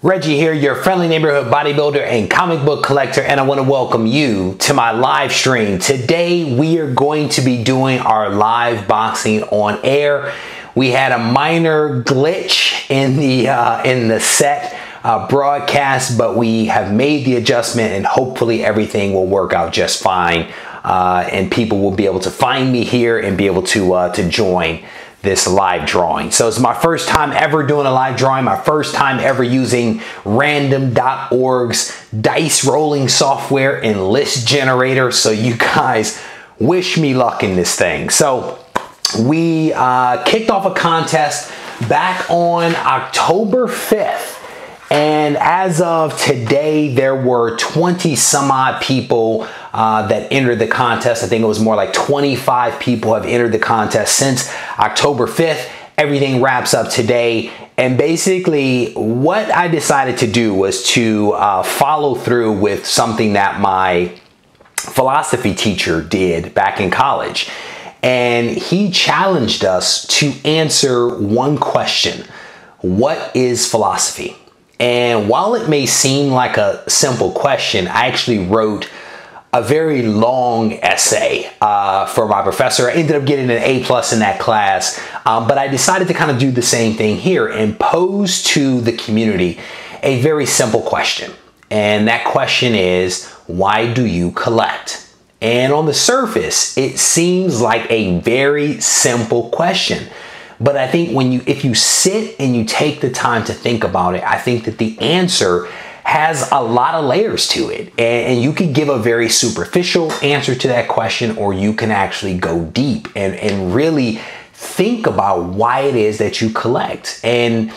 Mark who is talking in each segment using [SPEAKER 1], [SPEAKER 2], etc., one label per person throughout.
[SPEAKER 1] Reggie here, your friendly neighborhood bodybuilder and comic book collector, and I want to welcome you to my live stream. Today we are going to be doing our live boxing on air. We had a minor glitch in the set broadcast, but we have made the adjustment and hopefully everything will work out just fine. And people will be able to find me here and be able to join this live drawing. So it's my first time ever doing a live drawing, my first time ever using random.org's dice rolling software and list generator. So you guys wish me luck in this thing. So we kicked off a contest back on October 5th. And as of today, there were 20 some odd people that entered the contest. I think it was more like 25 people have entered the contest since October 5th. Everything wraps up today. And basically what I decided to do was to follow through with something that my philosophy teacher did back in college. And he challenged us to answer one question: what is philosophy? And while it may seem like a simple question, I actually wrote a very long essay for my professor. I ended up getting an A+ in that class, but I decided to kind of do the same thing here and pose to the community a very simple question. And that question is, why do you collect? And on the surface, it seems like a very simple question. But I think if you sit and you take the time to think about it, I think that the answer has a lot of layers to it. And you can give a very superficial answer to that question, or you can actually go deep and really think about why it is that you collect. And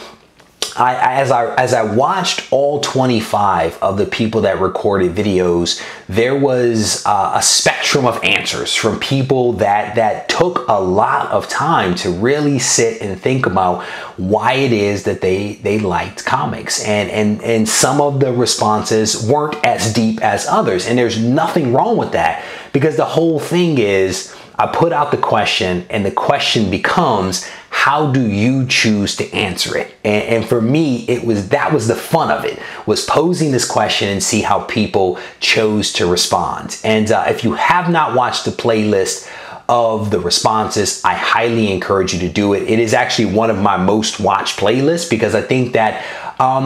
[SPEAKER 1] as I watched all 25 of the people that recorded videos, there was a spectrum of answers from people that took a lot of time to really sit and think about why it is that they liked comics. And some of the responses weren't as deep as others. And there's nothing wrong with that, because the whole thing is, I put out the question and the question becomes, how do you choose to answer it? And for me, that was the fun of it, was posing this question and see how people chose to respond. And if you have not watched the playlist of the responses, I highly encourage you to do it. It is actually one of my most watched playlists, because I think that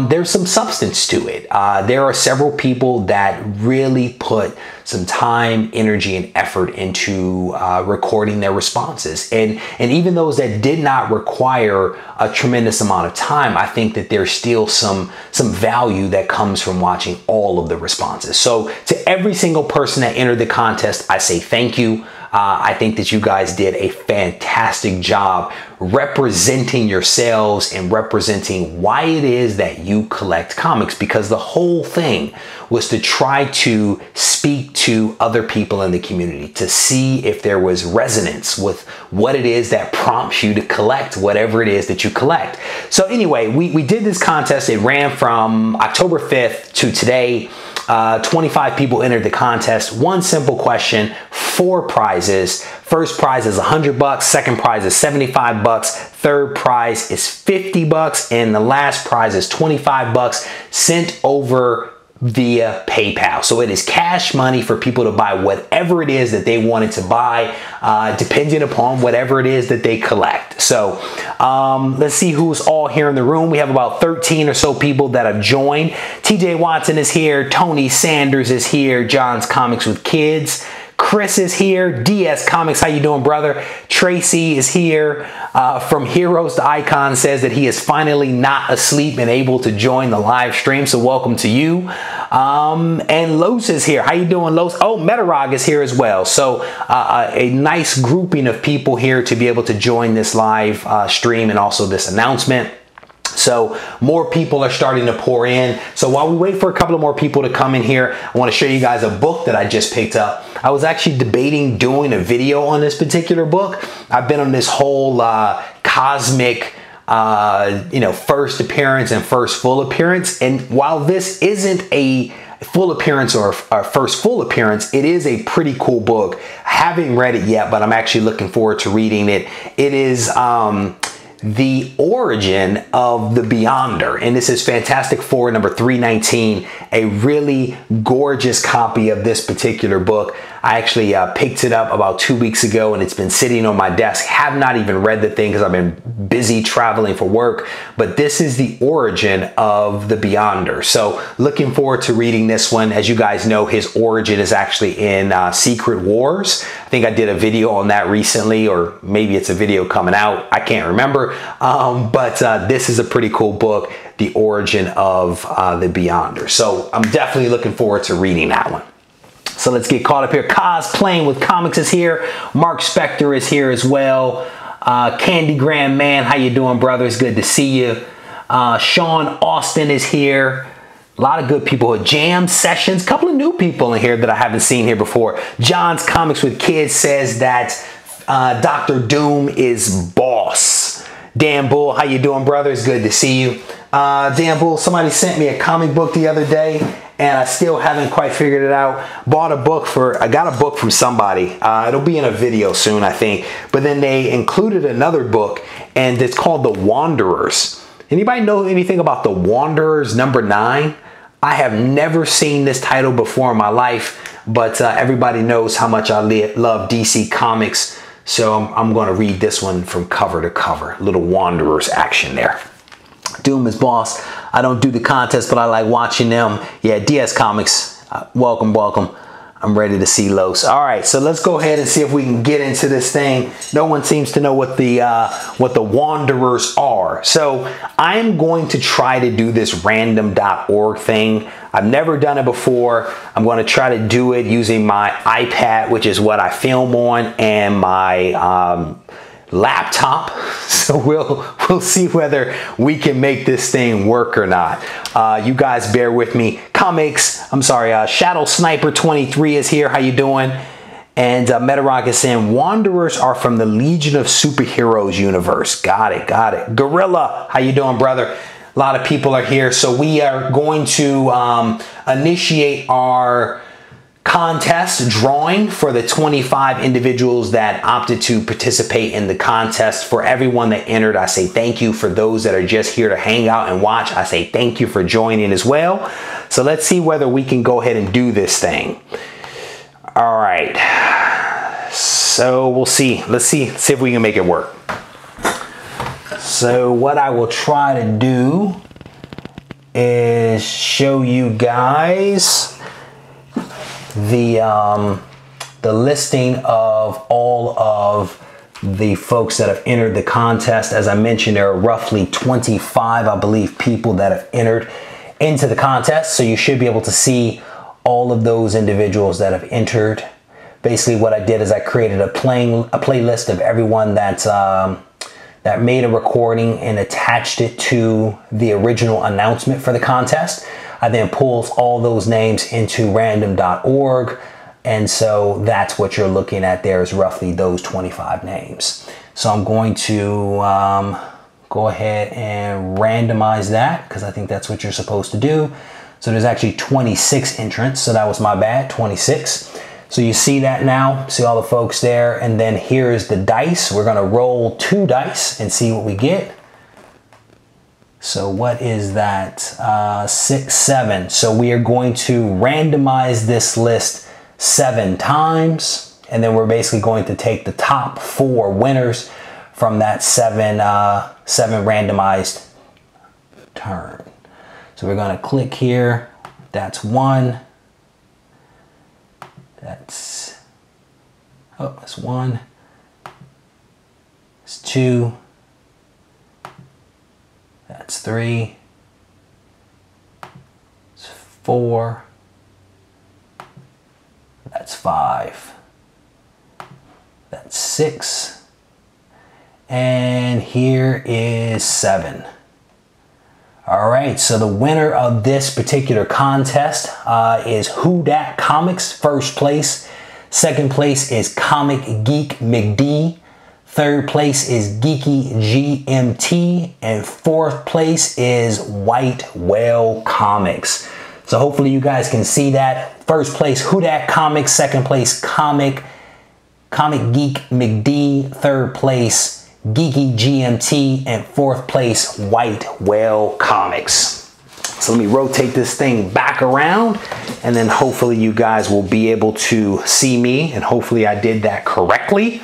[SPEAKER 1] there's some substance to it. There are several people that really put some time, energy, and effort into recording their responses. And even those that did not require a tremendous amount of time, I think that there's still some value that comes from watching all of the responses. So to every single person that entered the contest, I say thank you. I think that you guys did a fantastic job representing yourselves and representing why it is that you collect comics, because the whole thing was to try to speak to other people in the community to see if there was resonance with what it is that prompts you to collect whatever it is that you collect. So anyway, we did this contest. It ran from October 5th to today. 25 people entered the contest. One simple question, 4 prizes. First prize is $100, second prize is $75, third prize is $50, and the last prize is $25 sent over via PayPal. So it is cash money for people to buy whatever it is that they wanted to buy, depending upon whatever it is that they collect. So let's see who's all here in the room. We have about 13 or so people that have joined. TJ Watson is here. Tony Sanders is here. John's Comics with Kids. Chris is here. DS Comics, how you doing, brother? Tracy is here. From Heroes to Icon says that he is finally not asleep and able to join the live stream, so welcome to you. And Los is here. How you doing, Los? Oh, Metarog is here as well. So a nice grouping of people here to be able to join this live stream and also this announcement. So more people are starting to pour in. So while we wait for a couple of more people to come in here, I want to show you guys a book that I just picked up. I was actually debating doing a video on this particular book. I've been on this whole cosmic first appearance and first full appearance. And while this isn't a full appearance or first full appearance, it is a pretty cool book. I haven't read it yet, but I'm actually looking forward to reading it. It is The Origin of the Beyonder. And this is Fantastic Four number 319, a really gorgeous copy of this particular book. I actually picked it up about 2 weeks ago and it's been sitting on my desk. Have not even read the thing because I've been busy traveling for work, but this is The Origin of the Beyonder. So looking forward to reading this one. As you guys know, his origin is actually in Secret Wars. I think I did a video on that recently, or maybe it's a video coming out. I can't remember, but this is a pretty cool book, The Origin of the Beyonder. So I'm definitely looking forward to reading that one. So let's get caught up here. Cosplaying with Comics is here. Mark Spector is here as well. Candy Graham Man, how you doing, brother? It's good to see you. Sean Austin is here. A lot of good people. Jam Sessions, a couple of new people in here that I haven't seen here before. John's Comics with Kids says that Dr. Doom is boss. Dan Bull, how you doing, brother? It's good to see you. Dan Bull, somebody sent me a comic book the other day and I still haven't quite figured it out. I got a book from somebody. It'll be in a video soon, I think. But then they included another book and it's called The Wanderers. Anybody know anything about The Wanderers #9? I have never seen this title before in my life, but everybody knows how much I love DC Comics. So I'm going to read this one from cover to cover. Little Wanderers action there. Doom is boss. I don't do the contest, but I like watching them. Yeah, DS Comics, welcome, welcome. I'm ready to see Los. All right, so let's go ahead and see if we can get into this thing. No one seems to know what the Wanderers are. So I am going to try to do this random.org thing. I've never done it before. I'm going to try to do it using my iPad, which is what I film on, and my laptop. So we'll see whether we can make this thing work or not. You guys bear with me. Shadow Sniper 23 is here. How you doing? And Metarock is saying Wanderers are from the Legion of Superheroes universe. Got it, got it. Gorilla, how you doing, brother? A lot of people are here. So we are going to initiate our contest drawing for the 25 individuals that opted to participate in the contest. For everyone that entered, I say thank you. For those that are just here to hang out and watch, I say thank you for joining as well. So let's see whether we can go ahead and do this thing. All right, so we'll see. Let's see if we can make it work. So what I will try to do is show you guys the listing of all of the folks that have entered the contest. As I mentioned, there are roughly 25, I believe, people that have entered into the contest. So you should be able to see all of those individuals that have entered. Basically what I did is I created a playlist of everyone that made a recording and attached it to the original announcement for the contest. I then pulls all those names into random.org. And so that's what you're looking at there, is roughly those 25 names. So I'm going to go ahead and randomize that, because I think that's what you're supposed to do. So there's actually 26 entrants. So that was my bad, 26. So you see that now, see all the folks there. And then here's the dice. We're gonna roll 2 dice and see what we get. So what is that? 6, 7. So we are going to randomize this list 7 times. And then we're basically going to take the top 4 winners from that 7 randomized turn. So we're gonna click here. That's 1. That's 1. That's 2. That's 3. That's 4. That's 5. That's 6. And here is 7. All right, so the winner of this particular contest is Who Dat Comics, first place. Second place is Comic Geek McD. Third place is Geeky GMT. And fourth place is White Whale Comics. So hopefully you guys can see that. First place, Who Dat Comics. Second place, Comic Geek McD. Third place, Geeky GMT, and 4th place, White Whale Comics. So let me rotate this thing back around, and then hopefully you guys will be able to see me, and hopefully I did that correctly.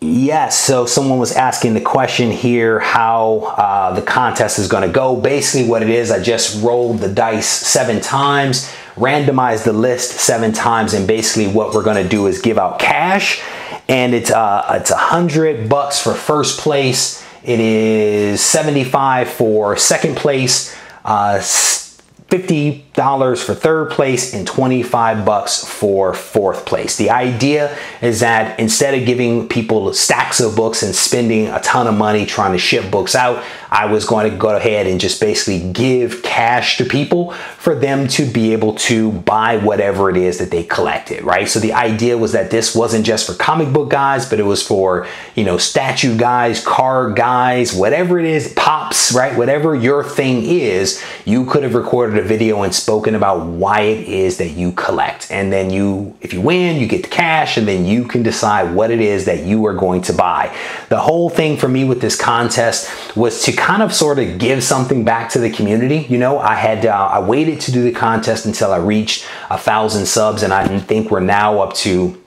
[SPEAKER 1] Yes, so someone was asking the question here how the contest is going to go. Basically what it is, I just rolled the dice 7 times, randomized the list 7 times, and basically what we're going to do is give out cash. And it's $100 for first place. It is $75 for second place, $50 for third place, and $25 for fourth place. The idea is that instead of giving people stacks of books and spending a ton of money trying to ship books out, I was going to go ahead and just basically give cash to people for them to be able to buy whatever it is that they collected, right? So the idea was that this wasn't just for comic book guys, but it was for, you know, statue guys, card guys, whatever it is, pops, right? Whatever your thing is, you could have recorded a video and spoken about why it is that you collect. And then if you win, you get the cash, and then you can decide what it is that you are going to buy. The whole thing for me with this contest was to kind of sort of give something back to the community. You know, I waited to do the contest until I reached 1,000 subs, and I think we're now up to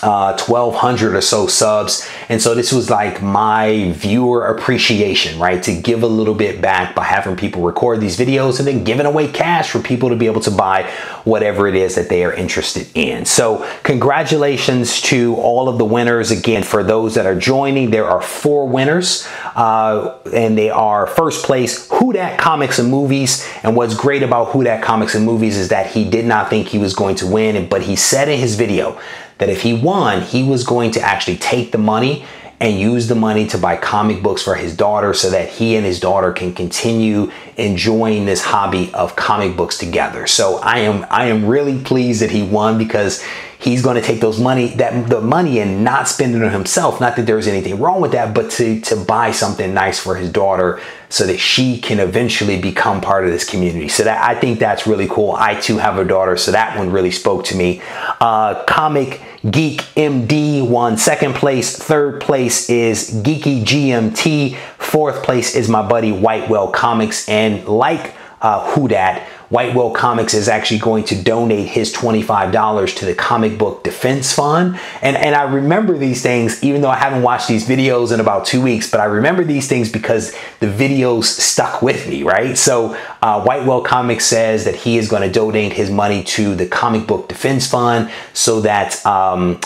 [SPEAKER 1] 1,200 or so subs. And so this was like my viewer appreciation, right? To give a little bit back by having people record these videos and then giving away cash for people to be able to buy whatever it is that they are interested in. So congratulations to all of the winners. Again, for those that are joining, there are 4 winners, and they are first place, Who Dat Comics and Movies. And what's great about Who Dat Comics and Movies is that he did not think he was going to win, but he said in his video that if he won, he was going to actually take the money and use the money to buy comic books for his daughter so that he and his daughter can continue enjoying this hobby of comic books together. So I am really pleased that he won, because he's going to take the money and not spend it on himself. Not that there's anything wrong with that, but to buy something nice for his daughter so that she can eventually become part of this community. So that, I think that's really cool. I too have a daughter, so that one really spoke to me. Comic Geek MD won second place. Third place is Geeky GMT. Fourth place is my buddy White Whale Comics. And like Who Dat, White Whale Comics is actually going to donate his $25 to the Comic Book Defense Fund. And I remember these things, even though I haven't watched these videos in about 2 weeks, but I remember these things because the videos stuck with me, right? So White Whale Comics says that he is going to donate his money to the Comic Book Defense Fund so that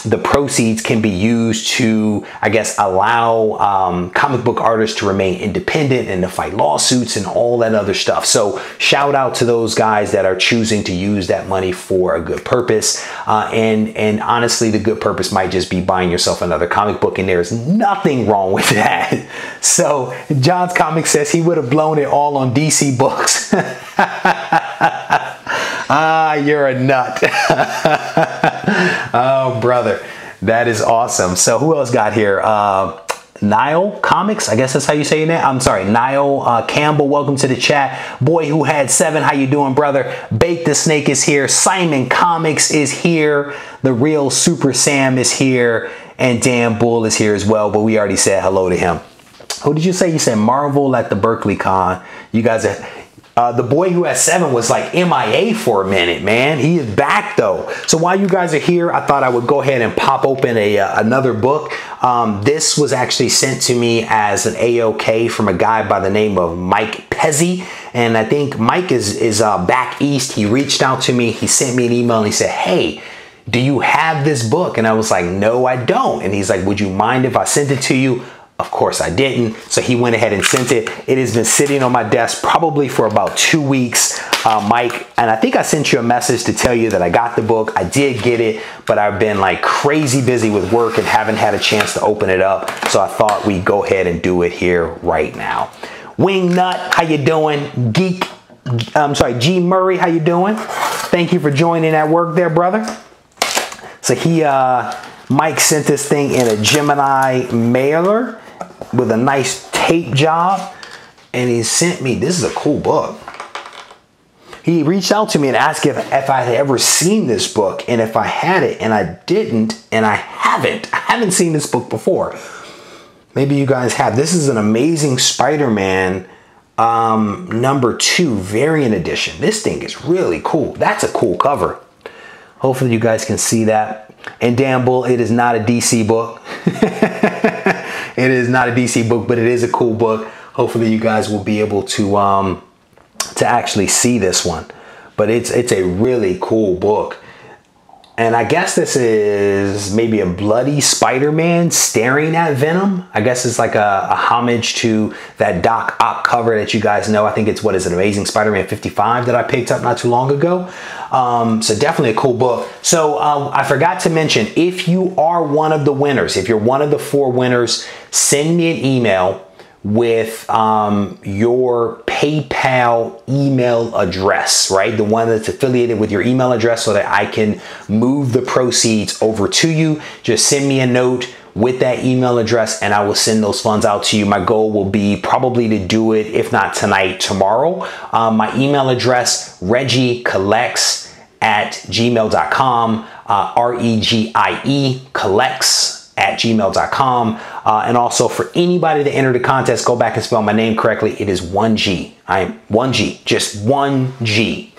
[SPEAKER 1] the proceeds can be used to, I guess, allow comic book artists to remain independent and to fight lawsuits and all that other stuff. So shout out to those guys that are choosing to use that money for a good purpose. And honestly, the good purpose might just be buying yourself another comic book, and there's nothing wrong with that. So John's Comic says he would have blown it all on DC books. Ah, you're a nut. Oh, brother, that is awesome. So who else got here? Niall Comics, I guess that's how you say your name. I'm sorry, Niall Campbell, welcome to the chat. Boy Who Had 7, how you doing, brother? Bake the Snake is here. Simon Comics is here. The Real Super Sam is here. And Dan Bull is here as well, but we already said hello to him. Who did you say? You said Marvel at the Berkeley Con. You guys are... the Boy Who Has 7 was like MIA for a minute, man. He is back though. So while you guys are here, I thought I would go ahead and pop open another book. This was actually sent to me as an AOK from a guy by the name of Mike Pezzi. And I think Mike is back east. He reached out to me. He sent me an email and he said, hey, do you have this book? And I was like, no, I don't. And he's like, would you mind if I sent it to you? Of course I didn't. So he went ahead and sent it. It has been sitting on my desk probably for about 2 weeks, Mike. And I think I sent you a message to tell you that I got the book. I did get it, but I've been like crazy busy with work and haven't had a chance to open it up. So I thought we'd go ahead and do it here right now. Wing Nut, how you doing? G Murray, how you doing? Thank you for joining at work there, brother. So Mike sent this thing in a Gemini mailer with a nice tape job, and he sent me, this is a cool book. He reached out to me and asked if I had ever seen this book and if I had it, and I didn't, and I haven't haven't seen this book before. Maybe you guys have. This is an Amazing Spider-Man #2 variant edition. This thing is really cool. That's a cool cover. Hopefully you guys can see that. And damn bull, it is not a DC book. It is not a DC book, but it is a cool book. Hopefully you guys will be able to actually see this one. But it's a really cool book. And I guess this is maybe a bloody Spider-Man staring at Venom. I guess it's like a homage to that Doc Ock cover that you guys know. I think it's, what is it, Amazing Spider-Man 55 that I picked up not too long ago. So definitely a cool book. So I forgot to mention, if you are one of the winners, if you're one of the 4 winners, send me an email with your PayPal email address, right? The one that's affiliated with your email address, so that I can move the proceeds over to you. Just send me a note with that email address and I will send those funds out to you. My goal will be probably to do it, if not tonight, tomorrow. My email address, RegieCollects at gmail.com, REGIE collects at gmail.com. And also, for anybody that entered the contest, go back and spell my name correctly. It is 1G. I am 1G, just 1G.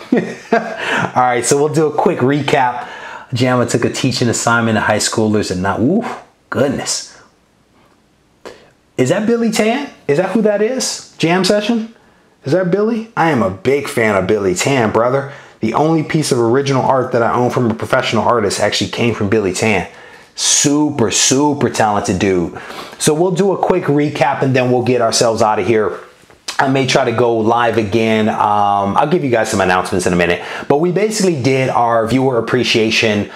[SPEAKER 1] All right, so we'll do a quick recap. Jamma took a teaching assignment to high schoolers and not, ooh, goodness. Is that Billy Tan? Is that who that is? Jam session? Is that Billy? I am a big fan of Billy Tan, brother. The only piece of original art that I own from a professional artist actually came from Billy Tan. Super, super talented dude. So we'll do a quick recap and then we'll get ourselves out of here. I may try to go live again. I'll give you guys some announcements in a minute. But we basically did our viewer appreciation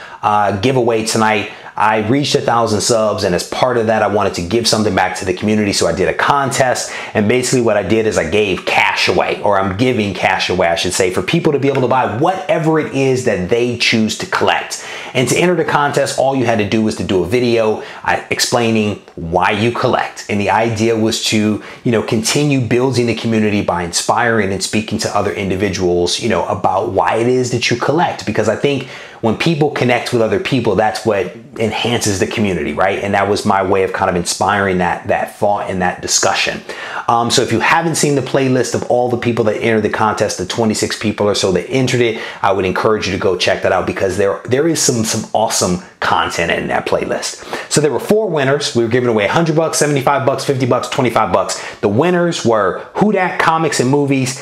[SPEAKER 1] giveaway tonight. I reached 1,000 subs, and as part of that, I wanted to give something back to the community. So I did a contest, and basically what I did is I gave cash away, or I'm giving cash away, I should say, for people to be able to buy whatever it is that they choose to collect. And to enter the contest, all you had to do was to do a video explaining why you collect. And the idea was to, continue building the community by inspiring and speaking to other individuals, about why it is that you collect. Because I think when people connect with other people, that's what enhances the community, right? And that was my way of kind of inspiring that thought and that discussion. So if you haven't seen the playlist of all the people that entered the contest, the 26 people or so that entered it, I would encourage you to go check that out, because there is some awesome content in that playlist. So there were 4 winners. We were giving away $100, $75, $50, $25. The winners were Who Dat Comics and Movies,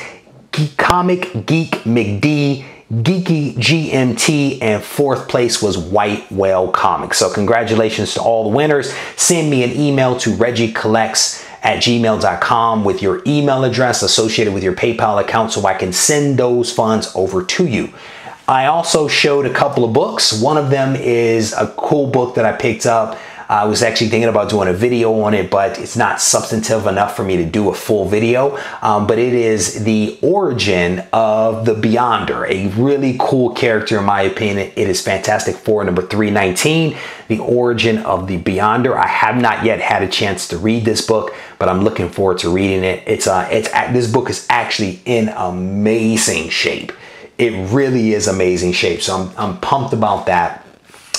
[SPEAKER 1] Comic Geek McD, Geeky GMT, and 4th place was White Whale Comics. So congratulations to all the winners. Send me an email to RegieCollects at gmail.com with your email address associated with your PayPal account so I can send those funds over to you. I also showed a couple of books. One of them is a cool book that I picked up. I was actually thinking about doing a video on it, but it's not substantive enough for me to do a full video. But it is the origin of the Beyonder, a really cool character in my opinion. It is Fantastic Four number 319, the origin of the Beyonder. I have not yet had a chance to read this book, but I'm looking forward to reading it. This book is actually in amazing shape. It really is amazing shape. So I'm pumped about that.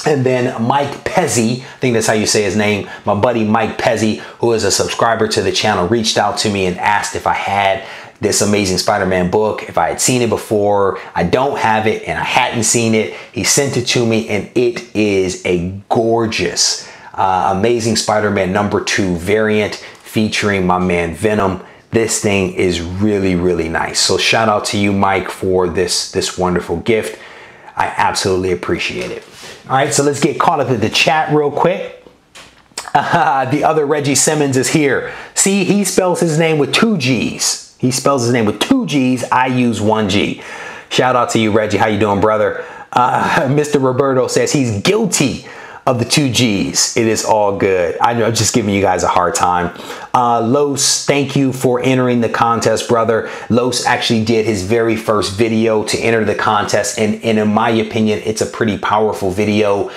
[SPEAKER 1] And then Mike Pezzi, I think that's how you say his name, my buddy Mike Pezzi, who is a subscriber to the channel, reached out to me and asked if I had this Amazing Spider-Man book, if I had seen it before. I don't have it and I hadn't seen it. He sent it to me and it is a gorgeous Amazing Spider-Man #2 variant featuring my man Venom. This thing is really, really nice. So shout out to you, Mike, for this wonderful gift. I absolutely appreciate it. All right, so let's get caught up in the chat real quick. The other Reggie Simmons is here. See, he spells his name with 2 G's. He spells his name with 2 G's. I use 1 G. Shout out to you, Reggie. How you doing, brother? Mr. Roberto says he's guilty of the 2 G's. It is all good. I know, I'm just giving you guys a hard time. Los, thank you for entering the contest, brother. Los actually did his very first video to enter the contest, and in my opinion, it's a pretty powerful video.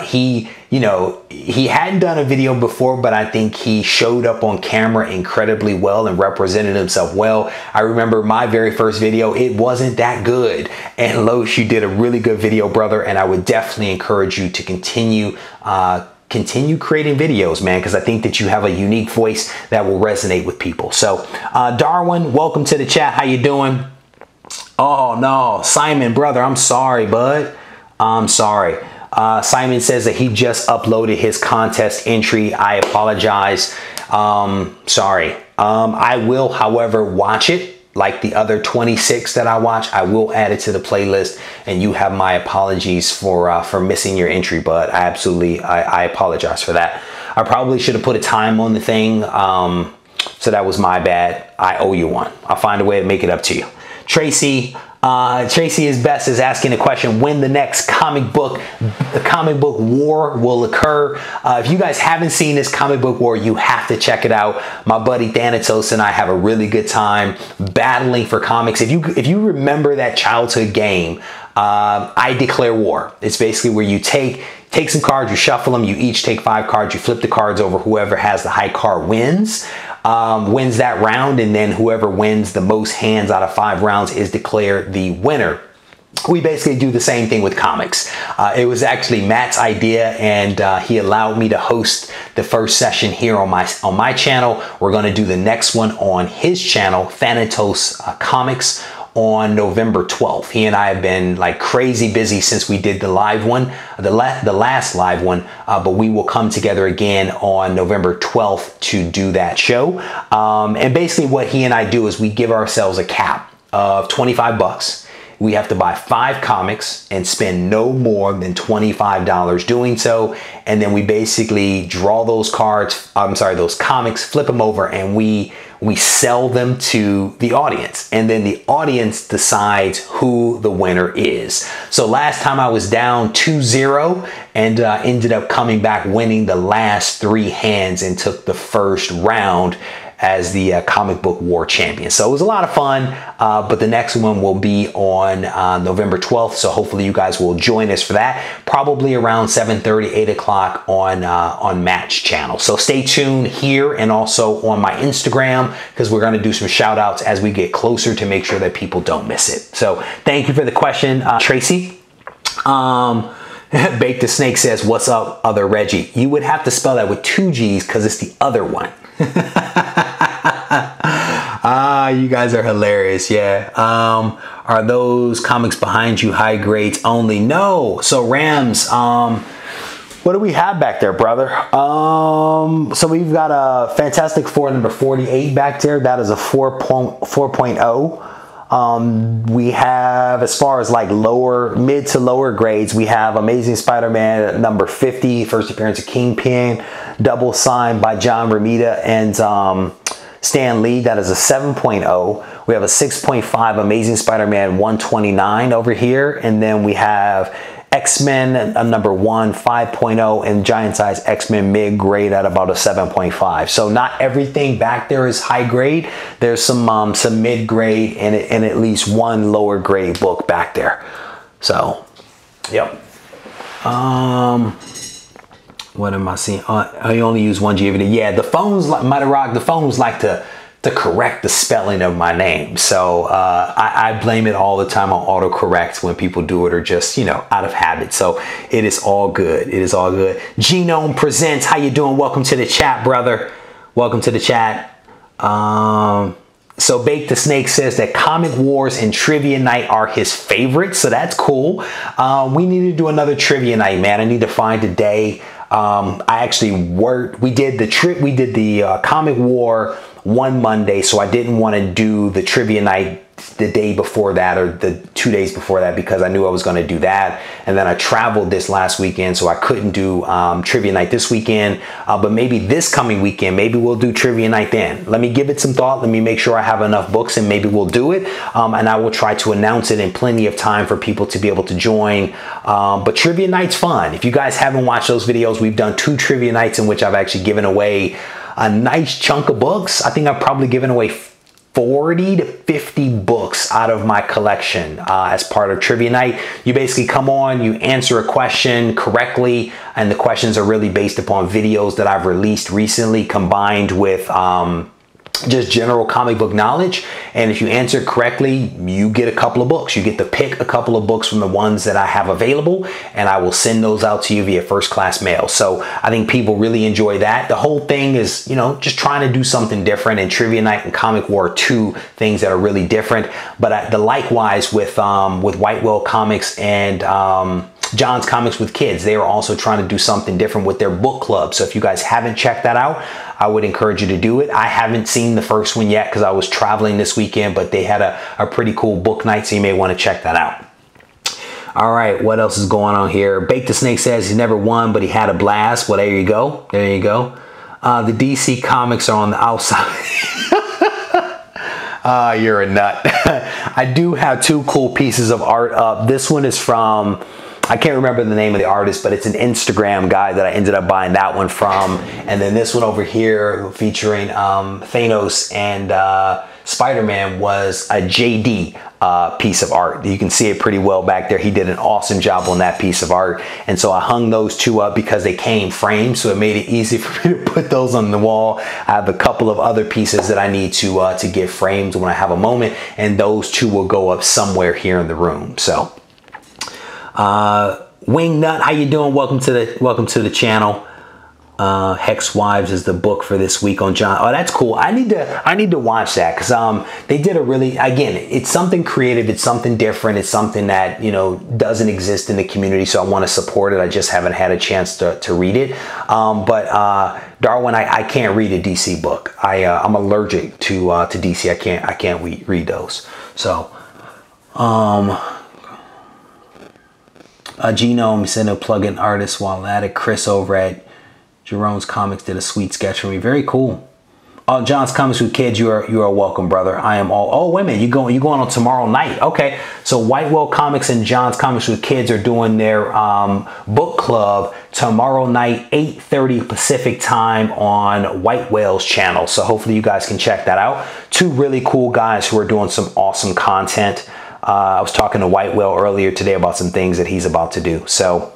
[SPEAKER 1] He hadn't done a video before, but I think he showed up on camera incredibly well and represented himself well. I remember my very first video, it wasn't that good. And Los, you did a really good video, brother, and I would definitely encourage you to continue continue creating videos, man, because I think that you have a unique voice that will resonate with people. So Darwin, welcome to the chat. How you doing? Oh no, Simon, brother, I'm sorry, bud. I'm sorry. Simon says that he just uploaded his contest entry. I apologize. Sorry. I will, however, watch it like the other 26 that I watch. I will add it to the playlist, and you have my apologies for missing your entry, bud. I apologize for that. I probably should have put a time on the thing. So that was my bad. I owe you one. I'll find a way to make it up to you. Tracy is best is asking the question when the next comic book war will occur. If you guys haven't seen this comic book war, you have to check it out. My buddy Thanatos and I have a really good time battling for comics. If you remember that childhood game, I Declare War. It's basically where you take some cards, you shuffle them, you each take 5 cards, you flip the cards over, whoever has the high card wins that round, and then whoever wins the most hands out of 5 rounds is declared the winner. We basically do the same thing with comics. It was actually Matt's idea, and he allowed me to host the first session here on my channel. We're going to do the next one on his channel, Thanatos Comics, on November 12th. He and I have been like crazy busy since we did the live one, the last live one, but we will come together again on November 12th to do that show. And basically what he and I do is we give ourselves a cap of 25 bucks. We have to buy 5 comics and spend no more than $25 doing so. And then we basically draw those those comics, flip them over, and we sell them to the audience. And then the audience decides who the winner is. So last time I was down 2-0 and ended up coming back winning the last 3 hands and took the first round as the comic book war champion. So it was a lot of fun, but the next one will be on November 12th. So hopefully you guys will join us for that, probably around 7:30, 8 o'clock on Matt's channel. So stay tuned here and also on my Instagram, because we're gonna do some shout outs as we get closer to make sure that people don't miss it. So thank you for the question, Tracy. Bake the Snake says, what's up, other Reggie? You would have to spell that with 2 G's because it's the other one. You guys are hilarious. Yeah. Are those comics behind you high grades only? No. So Rams, what do we have back there, brother? So we've got a Fantastic Four number 48 back there. That is a 4.0. We have, as far as like mid to lower grades, we have Amazing Spider-Man number 50, first appearance of Kingpin, double signed by John Romita and Stan Lee. That is a 7.0. We have a 6.5 Amazing Spider-Man 129 over here. And then we have X-Men number 1, 5.0, and giant size X-Men mid grade at about a 7.5. So not everything back there is high grade. There's some mid grade and at least one lower grade book back there. So, yep. What am I seeing? I only use 1 G every day. Yeah, the phones, Mighty Rock, the phones like to correct the spelling of my name. So I blame it all the time on autocorrect when people do it, or just, you know, out of habit. So it is all good. It is all good. Genome Presents, how you doing? Welcome to the chat, brother. Welcome to the chat. So Bake the Snake says that Comic Wars and Trivia Night are his favorites. So that's cool. We need to do another Trivia Night, man. I need to find a day. I actually we did the Comic War one Monday, so I didn't want to do the Trivia Night the day before that, or the 2 days before that, because I knew I was going to do that. And then I traveled this last weekend, so I couldn't do Trivia Night this weekend. But maybe this coming weekend, maybe we'll do Trivia Night then. Let me give it some thought. Let me make sure I have enough books, and maybe we'll do it. And I will try to announce it in plenty of time for people to be able to join. But Trivia Night's fun. If you guys haven't watched those videos, we've done 2 Trivia Nights in which I've actually given away a nice chunk of books. I think I've probably given away 40 to 50 books out of my collection as part of Trivia Night. You basically come on, you answer a question correctly, and the questions are really based upon videos that I've released recently, combined with just general comic book knowledge. And if you answer correctly, you get a couple of books. You get to pick a couple of books from the ones that I have available, and I will send those out to you via first class mail. So I think people really enjoy that. The whole thing is, you know, just trying to do something different, and Trivia Night and Comic War are two things that are really different. But the likewise with White Whale Comics and John's Comics with Kids, they are also trying to do something different with their book club. So if you guys haven't checked that out, I would encourage you to do it. I haven't seen the first one yet because I was traveling this weekend, but they had a pretty cool book night, so you may want to check that out. All right, what else is going on here? Bake the Snake says he's never won, but he had a blast. Well, there you go. There you go. The DC comics are on the outside. You're a nut. I do have two cool pieces of art up. This one is from, I can't remember the name of the artist, but it's an Instagram guy that I ended up buying that one from. And then this one over here featuring Thanos and Spider-Man was a JD piece of art. You can see it pretty well back there. He did an awesome job on that piece of art. And so I hung those two up because they came framed, so it made it easy for me to put those on the wall. I have a couple of other pieces that I need to get framed when I have a moment, and those two will go up somewhere here in the room. So Wingnut, how you doing? Welcome to the channel. Hex Wives is the book for this week on John. Oh, that's cool. I need to watch that because they did a really, again, it's something creative, it's something different, it's something that, you know, doesn't exist in the community, so I want to support it. I just haven't had a chance to read it. But Darwin, I can't read a DC book. I'm allergic to DC. I can't read those. So Genome said no plug-in artist while at it. Chris over at Jerome's Comics did a sweet sketch for me. Very cool. Oh, John's Comics with Kids, you are welcome, brother. I am all. Oh, wait a minute, you going on tomorrow night? Okay, so White Whale Comics and John's Comics with Kids are doing their book club tomorrow night, 8:30 Pacific time on White Whale's channel. So hopefully you guys can check that out. Two really cool guys who are doing some awesome content. I was talking to White Whale earlier today about some things that he's about to do. So,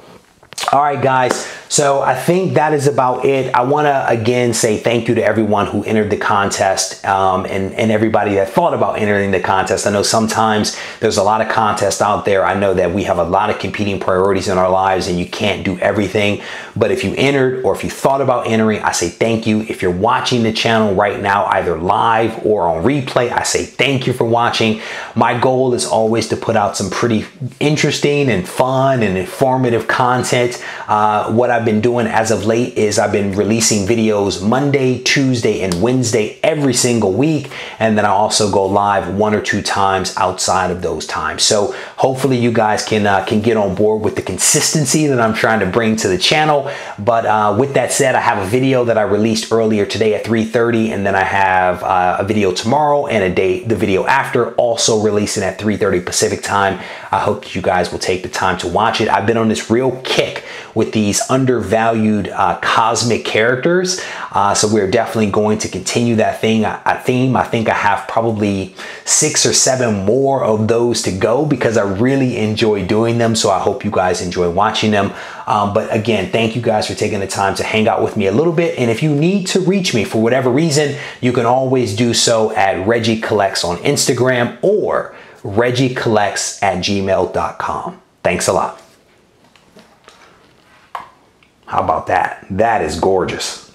[SPEAKER 1] all right, guys. So I think that is about it. I want to again say thank you to everyone who entered the contest and everybody that thought about entering the contest. I know sometimes there's a lot of contests out there. I know that we have a lot of competing priorities in our lives and you can't do everything. But if you entered or if you thought about entering, I say thank you. If you're watching the channel right now, either live or on replay, I say thank you for watching. My goal is always to put out some pretty interesting and fun and informative content. What I've been doing as of late is I've been releasing videos Monday, Tuesday, and Wednesday every single week. And then I also go live 1 or 2 times outside of those times. So hopefully you guys can get on board with the consistency that I'm trying to bring to the channel. But with that said, I have a video that I released earlier today at 3:30, and then I have a video tomorrow and the video after also releasing at 3:30 Pacific time. I hope that you guys will take the time to watch it. I've been on this real kick with these undervalued cosmic characters. So we're definitely going to continue that theme. I think I have probably 6 or 7 more of those to go because I really enjoy doing them. So I hope you guys enjoy watching them. But again, thank you guys for taking the time to hang out with me a little bit. And if you need to reach me for whatever reason, you can always do so at RegieCollects on Instagram or RegieCollects@gmail.com. Thanks a lot. How about that? That is gorgeous.